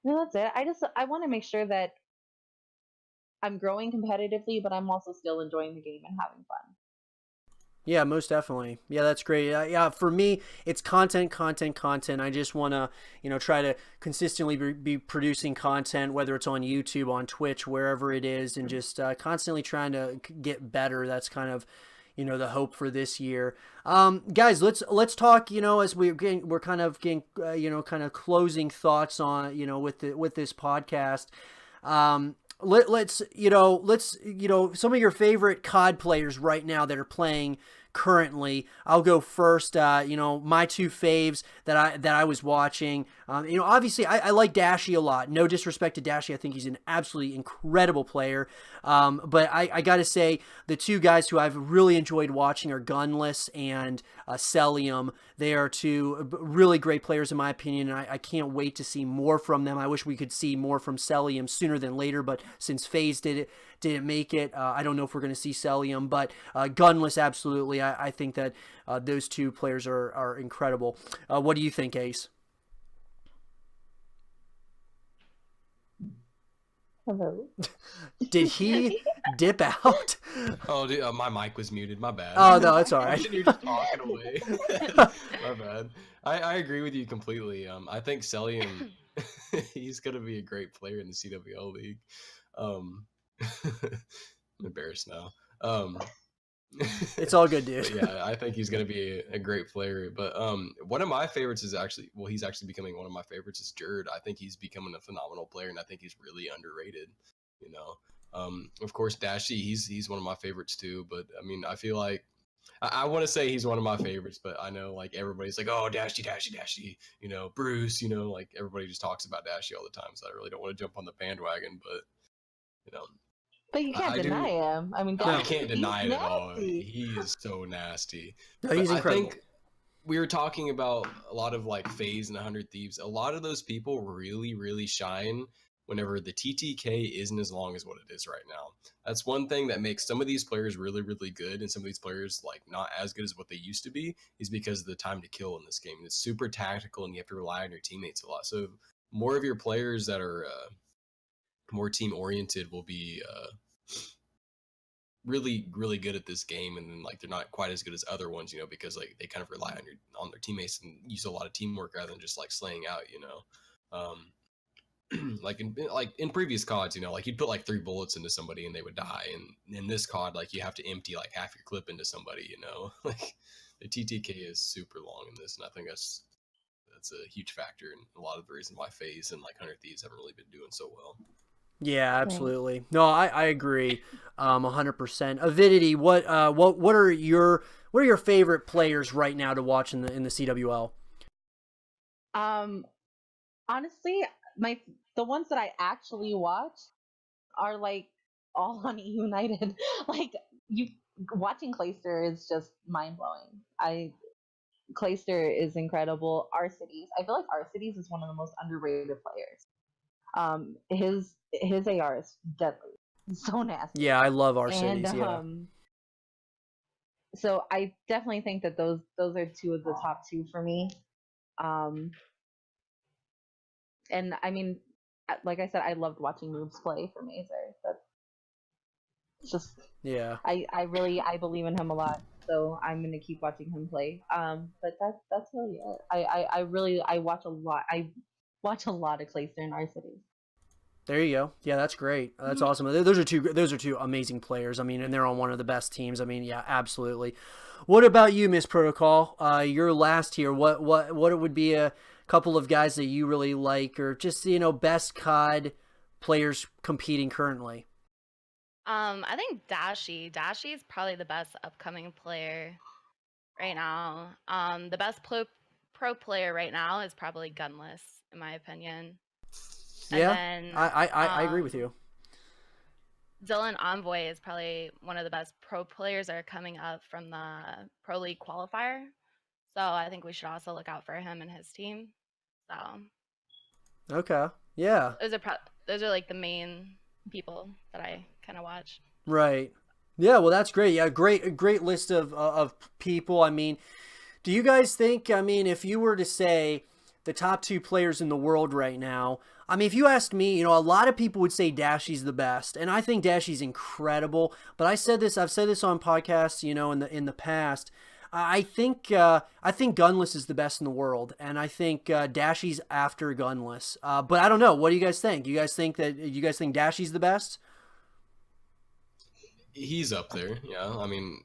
[SPEAKER 2] that's it. I want to make sure that I'm growing competitively, but I'm also still enjoying the game and having fun.
[SPEAKER 1] Yeah, most definitely. Yeah, that's great. Yeah, for me, it's content. I just want to, try to consistently be producing content, whether it's on YouTube, on Twitch, wherever it is, and just constantly trying to get better. That's kind of, the hope for this year. Guys, let's talk, as we're kind of getting, kind of closing thoughts on, with this podcast. Let's some of your favorite COD players right now that are playing currently. I'll go first. My two faves that I was watching. Obviously I like Dashy a lot. No disrespect to Dashy, I think he's an absolutely incredible player. But I got to say the two guys who I've really enjoyed watching are Gunless and Celium. They are two really great players in my opinion, and I can't wait to see more from them. I wish we could see more from Celium sooner than later, but since FaZe didn't make it, I don't know if we're going to see Celium, but Gunless, absolutely. I think that those two players are incredible. What do you think, Ace?
[SPEAKER 2] Hello.
[SPEAKER 1] Did he dip out?
[SPEAKER 4] Oh, dude, my mic was muted. My bad.
[SPEAKER 1] Oh no, it's all right.
[SPEAKER 4] You're just talking away. My bad. I agree with you completely. I think Celian, he's gonna be a great player in the CWL league. I'm embarrassed now.
[SPEAKER 1] It's all good, dude.
[SPEAKER 4] But yeah, I think he's gonna be a great player. But one of my favorites is actually, well, he's actually becoming one of my favorites is Jerd. I think he's becoming a phenomenal player, and I think he's really underrated. You know, of course, Dashy, he's one of my favorites too. But I mean, I feel like I want to say he's one of my favorites, but I know like everybody's like, oh, Dashy, Dashy, Dashy. You know, Bruce. You know, like everybody just talks about Dashy all the time. So I really don't want to jump on the bandwagon, but you know.
[SPEAKER 2] But you can't
[SPEAKER 4] I
[SPEAKER 2] deny
[SPEAKER 4] do.
[SPEAKER 2] him. I mean,
[SPEAKER 4] I
[SPEAKER 2] Dashy,
[SPEAKER 4] can't deny it
[SPEAKER 2] he's
[SPEAKER 4] at all.
[SPEAKER 2] nasty.
[SPEAKER 4] He is so nasty.
[SPEAKER 1] No,
[SPEAKER 4] But
[SPEAKER 1] he's
[SPEAKER 4] I
[SPEAKER 1] incredible.
[SPEAKER 4] think we were talking about a lot of like FaZe and 100 Thieves. A lot of those people really, really shine whenever the TTK isn't as long as what it is right now. That's one thing that makes some of these players really, really good and some of these players like not as good as what they used to be is because of the time to kill in this game. It's super tactical and you have to rely on your teammates a lot. So more of your players that are more team oriented will be really really good at this game, and then like they're not quite as good as other ones, you know, because like they kind of rely on their teammates and use a lot of teamwork rather than just like slaying out, you know. Like in previous CODs, you know, like you'd put like 3 bullets into somebody and they would die, and in this COD like you have to empty like half your clip into somebody, you know. Like the TTK is super long in this, and I think that's a huge factor in a lot of the reason why FaZe and like 100 Thieves haven't really been doing so well.
[SPEAKER 1] Yeah, absolutely. No, I agree, 100%. Avidity, what are your favorite players right now to watch in the CWL?
[SPEAKER 2] Honestly, the ones that I actually watch are like all on United. Like you watching Clayster is just mind blowing. Clayster is incredible. Arcities, I feel like Arcities is one of the most underrated players. His AR is deadly, so nasty.
[SPEAKER 1] Yeah, I love our
[SPEAKER 2] And
[SPEAKER 1] cities. Yeah,
[SPEAKER 2] so I definitely think that those are two of the top two for me. And I mean, like I said, I loved watching noobs play for Mazer. That's just
[SPEAKER 1] yeah.
[SPEAKER 2] I believe in him a lot, so I'm gonna keep watching him play. But that's really it. I watch a lot. I watch a lot of Clayster in our city.
[SPEAKER 1] There you go. Yeah, that's great. That's awesome. Those are two amazing players. I mean, and they're on one of the best teams. I mean, yeah, absolutely. What about you, MsProtocol? You're last here. What would be a couple of guys that you really like, or just best COD players competing currently?
[SPEAKER 3] I think Dashy. Dashy is probably the best upcoming player right now. The best pro player right now is probably Gunless, in my opinion. And
[SPEAKER 1] Yeah,
[SPEAKER 3] then
[SPEAKER 1] I agree with you.
[SPEAKER 3] Dylan Envoy is probably one of the best pro players that are coming up from the Pro League qualifier. So I think we should also look out for him and his team. So
[SPEAKER 1] Okay. Yeah.
[SPEAKER 3] those are like the main people that I kind of watch.
[SPEAKER 1] Right. Yeah. Well, that's great. Yeah. Great list of people. I mean, do you guys think? I mean, if you were to say the top 2 players in the world right now, I mean, if you asked me, a lot of people would say Dashy's the best, and I think Dashy's incredible. But I've said this on podcasts, in the past. I think Gunless is the best in the world, and I think Dashy's after Gunless. But I don't know. What do you guys think? You guys think Dashy's the best?
[SPEAKER 4] He's up there, yeah. I mean,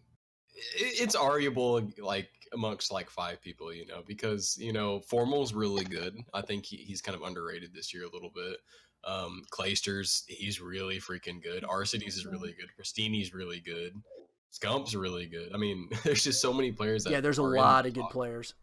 [SPEAKER 4] it's arguable like amongst like 5 people, you know, because Formal's really good. I think he's kind of underrated this year a little bit. Clayster's, he's really freaking good. Arcities is really good. Pristini's really good. Scump's really good. I mean, there's just so many players that
[SPEAKER 1] Yeah, there's a
[SPEAKER 4] are in
[SPEAKER 1] lot
[SPEAKER 4] the
[SPEAKER 1] of good
[SPEAKER 4] top.
[SPEAKER 1] players.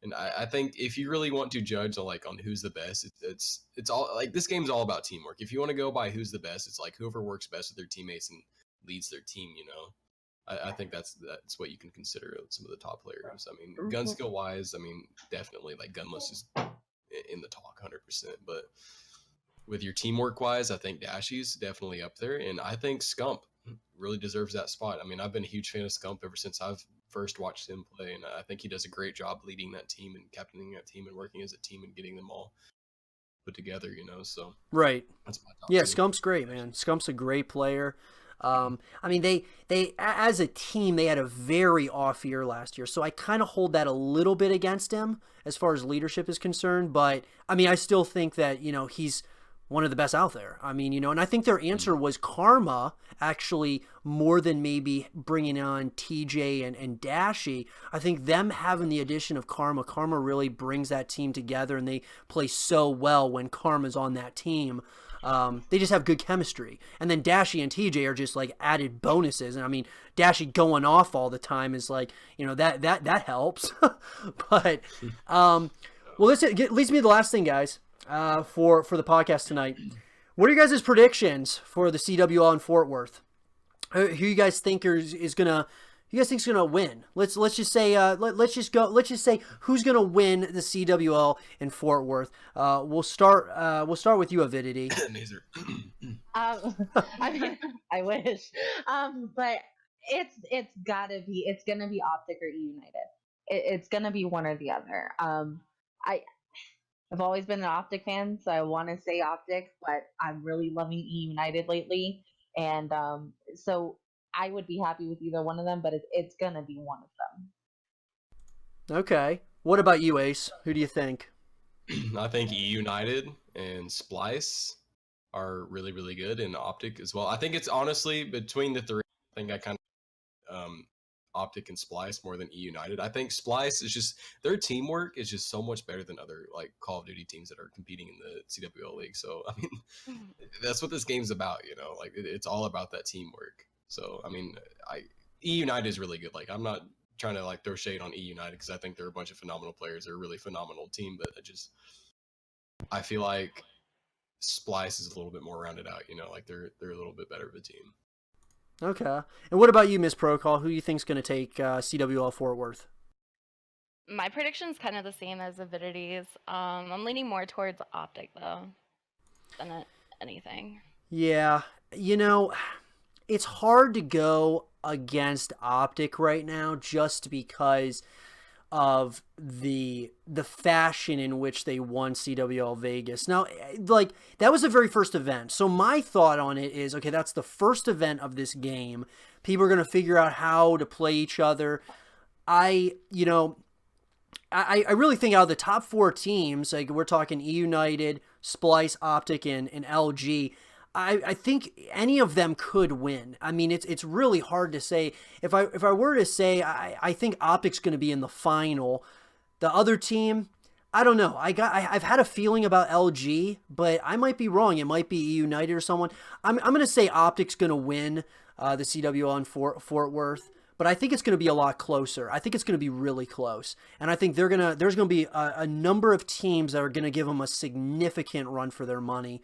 [SPEAKER 4] And I think if you really want to judge on who's the best, it's all like this game's all about teamwork. If you want to go by who's the best, it's like whoever works best with their teammates and leads their team. You know, I think that's what you can consider some of the top players. I mean, gun skill wise, I mean, definitely like Gunless is in the talk 100%. But with your teamwork wise, I think Dashy's definitely up there, and I think Scump really deserves that spot. I mean, I've been a huge fan of Scump ever since I've first watched him play, and I think he does a great job leading that team and captaining that team and working as a team and getting them all put together, you know. So
[SPEAKER 1] Right.
[SPEAKER 4] that's my top
[SPEAKER 1] Yeah,
[SPEAKER 4] two.
[SPEAKER 1] Scump's great, man. Scump's a great player. I mean, they as a team, they had a very off year last year, so I kind of hold that a little bit against him as far as leadership is concerned. But I mean, I still think that he's one of the best out there. I mean, and I think their answer was Karma, actually, more than maybe bringing on TJ and Dashy. I think them having the addition of Karma really brings that team together, and they play so well when Karma's on that team. They just have good chemistry. And then Dashy and TJ are just like added bonuses. And I mean, Dashy going off all the time is like, that helps. But, well, this leads me to the last thing, guys, for the podcast tonight. What are your guys' predictions for the CWL in Fort Worth? Who you guys think is gonna? You guys think's gonna win? Let's just say let's just say who's gonna win the CWL in Fort Worth. We'll start with you, Aviddity.
[SPEAKER 4] Mazer.
[SPEAKER 2] I mean, I wish, but it's gonna be Optic or E United. It's gonna be one or the other. I've always been an Optic fan, so I want to say Optic, but I'm really loving E United lately, and so I would be happy with either one of them, but it's gonna be one of them.
[SPEAKER 1] Okay. What about you, Ace? Who do you think?
[SPEAKER 4] I think E United and Splice are really, really good, and Optic as well. I think it's honestly between the three. I think I kind of Optic and Splice more than E United. I think Splice is just their teamwork is just so much better than other like Call of Duty teams that are competing in the CWL league. So I mean, that's what this game's about, you know. Like it's all about that teamwork. So I mean, E United is really good. Like I'm not trying to like throw shade on E United because I think they're a bunch of phenomenal players. They're a really phenomenal team, but I feel like Splice is a little bit more rounded out. You know, like they're a little bit better of a team.
[SPEAKER 1] Okay. And what about you, MsProtocol? Who you think's going to take CWL Fort Worth?
[SPEAKER 3] My prediction's kind of the same as Aviddity's. I'm leaning more towards Optic though than anything.
[SPEAKER 1] Yeah, it's hard to go against Optic right now just because of the fashion in which they won CWL Vegas. Now, like, that was the very first event. So my thought on it is, okay, that's the first event of this game. People are going to figure out how to play each other. I really think out of the top four teams, like we're talking E United, Splice, Optic, and LG, I think any of them could win. I mean, it's really hard to say. If I were to say, I think Optic's going to be in the final. The other team, I don't know. I've had a feeling about LG, but I might be wrong. It might be E United or someone. I'm going to say Optic's going to win the CWL in Fort Worth. But I think it's going to be a lot closer. I think it's going to be really close. And I think there's going to be a number of teams that are going to give them a significant run for their money.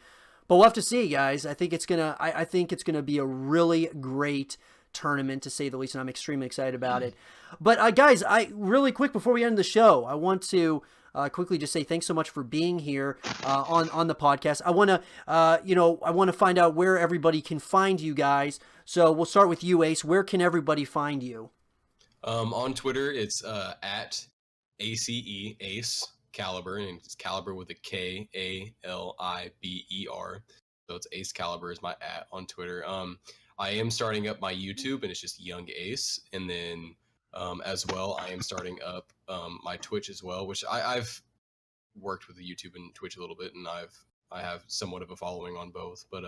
[SPEAKER 1] But we'll have to see, guys. I think it's gonna be a really great tournament, to say the least, and I'm extremely excited about it. But guys, really quick before we end the show, I want to quickly just say thanks so much for being here on the podcast. I want to find out where everybody can find you guys. So we'll start with you, Ace. Where can everybody find you?
[SPEAKER 4] On Twitter, it's at ACE Caliber, and it's Caliber with a KALIBER. So it's Ace Caliber is my @ on Twitter. I am starting up my YouTube, and it's just YungAce, and then as well, I am starting up my Twitch as well, which I've worked with the YouTube and Twitch a little bit, and I have somewhat of a following on both. But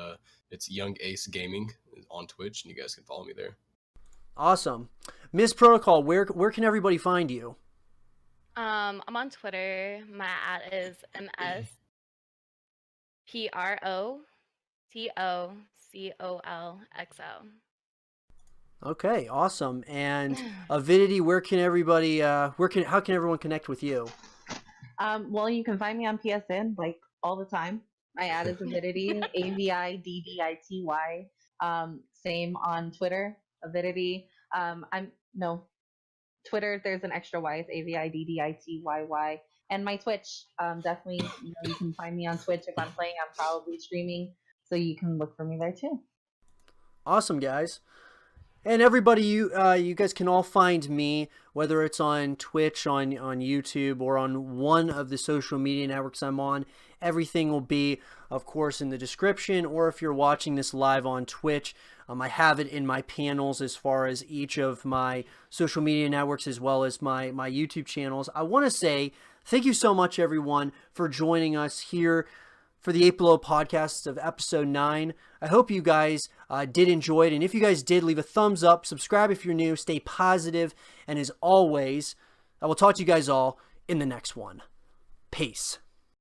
[SPEAKER 4] it's YungAce Gaming on Twitch, and you guys can follow me there.
[SPEAKER 1] Awesome, MsProtocol. Where can everybody find you?
[SPEAKER 3] I'm on Twitter. My @ is MsProtocol.
[SPEAKER 1] Okay, awesome. And Aviddity, where can everybody? How can everyone connect with you?
[SPEAKER 2] Well, you can find me on PSN like all the time. My ad is Aviddity, Aviddity. Same on Twitter, Aviddity. Twitter, there's an extra Y, it's Aviddittyy. And my Twitch, definitely, you can find me on Twitch. If I'm playing, I'm probably streaming, so you can look for me there too.
[SPEAKER 1] Awesome, guys. And everybody, you guys can all find me, whether it's on Twitch, on YouTube, or on one of the social media networks I'm on. Everything will be, of course, in the description, or if you're watching this live on Twitch, I have it in my panels as far as each of my social media networks as well as my YouTube channels. I want to say thank you so much, everyone, for joining us here for the 8 Below podcast of episode 9. I hope you guys did enjoy it. And if you guys did, leave a thumbs up, subscribe if you're new, stay positive, and as always, I will talk to you guys all in the next one. Peace.